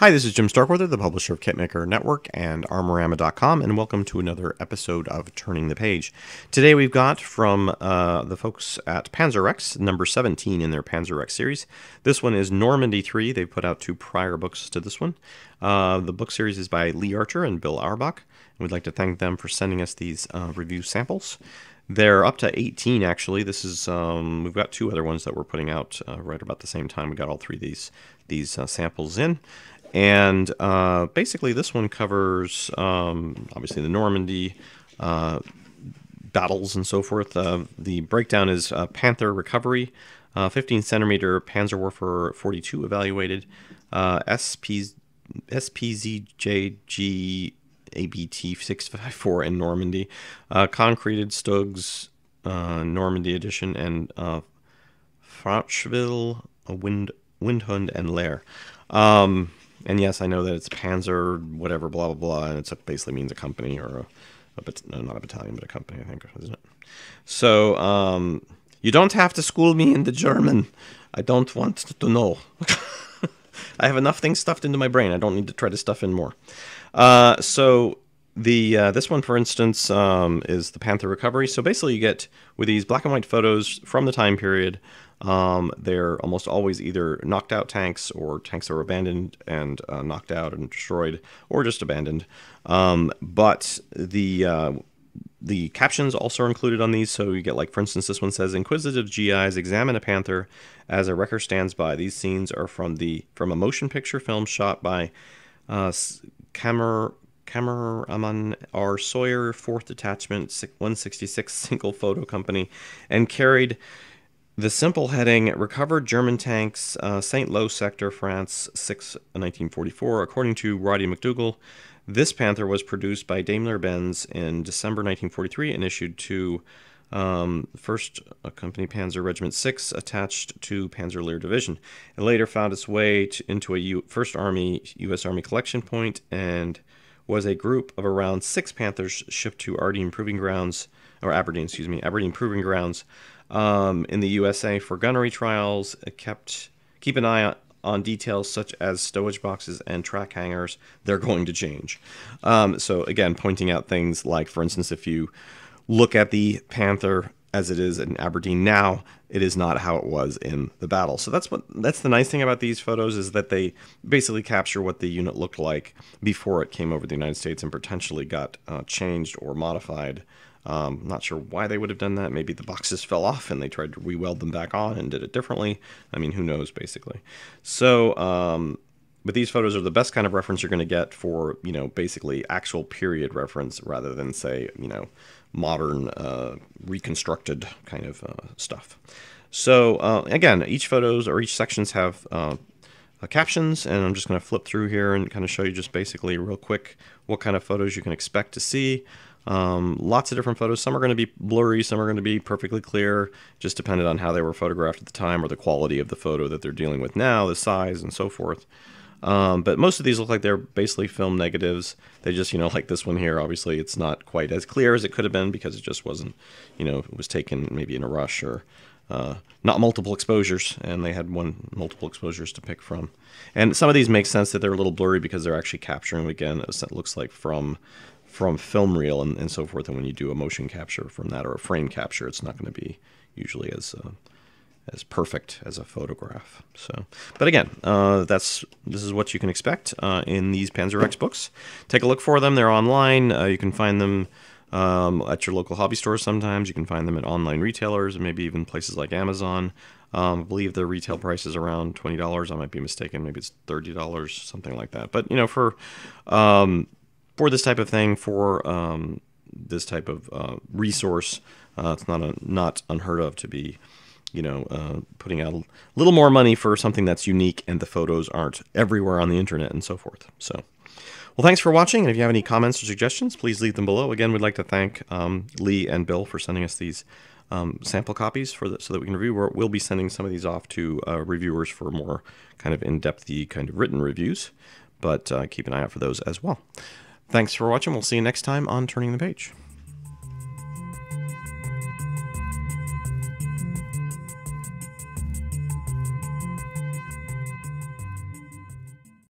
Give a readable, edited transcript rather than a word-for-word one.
Hi, this is Jim Starkweather, the publisher of KitMaker Network and Armorama.com, and welcome to another episode of Turning the Page. Today we've got from the folks at Panzerwrecks, number 17 in their Panzerwrecks series. This one is Normandy 3. They've put out 2 prior books to this one. The book series is by Lee Archer and Bill Auerbach, and we'd like to thank them for sending us these review samples. They're up to 18, actually. This is we've got 2 other ones that we're putting out right about the same time. We got all 3 of these samples in. And basically this one covers, obviously, the Normandy battles and so forth. The breakdown is Panther recovery, 15-centimeter Panzerwürfer 42 evaluated, SPZJG ABT 654 in Normandy, concreted Stugs Normandy edition, and Francheville, Windhund, and Lair. And yes, I know that it's Panzer, whatever, blah, blah, blah, and it basically means a company or not a battalion, but a company, I think, isn't it? So, you don't have to school me in the German. I don't want to know. I have enough things stuffed into my brain. I don't need to try to stuff in more. So, this one, for instance, is the Panther recovery. So basically you get, with these black and white photos from the time period, they're almost always either knocked out tanks or tanks that were abandoned and knocked out and destroyed, or just abandoned. But the captions also are included on these. So you get, like, for instance, this one says, "Inquisitive GIs examine a Panther as a wrecker stands by." These scenes are from a motion picture film shot by Cameraman R. Sawyer, 4th Detachment, 166 Single Photo Company, and carried the simple heading, "Recovered German Tanks, St. Lo Sector, France, 6/1944. According to Roddy McDougall, this Panther was produced by Daimler-Benz in December 1943 and issued to 1st Company Panzer Regiment 6, attached to Panzer Lehr Division. It later found its way into a U.S. Army collection point and was a group of around 6 Panthers shipped to Aberdeen Proving Grounds, in the USA for gunnery trials. Keep an eye on details such as stowage boxes and track hangers. They're going to change." So again, pointing out things like, for instance, if you look at the Panther as it is in Aberdeen now, it is not how it was in the battle. So that's the nice thing about these photos, is that they basically capture what the unit looked like before it came over to the United States and potentially got changed or modified. Not sure why they would have done that. Maybe the boxes fell off and they tried to re-weld them back on and did it differently. I mean, who knows, basically. So, but these photos are the best kind of reference you're going to get for, basically actual period reference rather than, say, modern reconstructed kind of stuff. So, again, each sections have captions, and I'm just going to flip through here and kind of show you just basically real quick what kind of photos you can expect to see. Lots of different photos. Some are going to be blurry, some are going to be perfectly clear, just depended on how they were photographed at the time or the quality of the photo that they're dealing with now, the size, and so forth. But most of these look like they're basically film negatives. They just, like this one here, obviously it's not quite as clear as it could have been because it just wasn't, it was taken maybe in a rush or not multiple exposures, and they had multiple exposures to pick from. And some of these make sense that they're a little blurry because they're actually capturing, again, it looks like from film reel and so forth. And when you do a motion capture from that or a frame capture, it's not going to be usually as perfect as a photograph. So, but again, this is what you can expect in these Panzerwrecks books. Take a look for them. They're online. You can find them at your local hobby stores sometimes. You can find them at online retailers and maybe even places like Amazon. I believe the retail price is around $20. I might be mistaken. Maybe it's $30, something like that. But, for this type of thing, for this type of resource, it's not unheard of to be, putting out a little more money for something that's unique and the photos aren't everywhere on the internet and so forth. So, well, thanks for watching. And if you have any comments or suggestions, please leave them below. Again, we'd like to thank Lee and Bill for sending us these sample copies so that we can review. We'll be sending some of these off to reviewers for more kind of in-depth kind of written reviews, but keep an eye out for those as well. Thanks for watching. We'll see you next time on Turning the Page.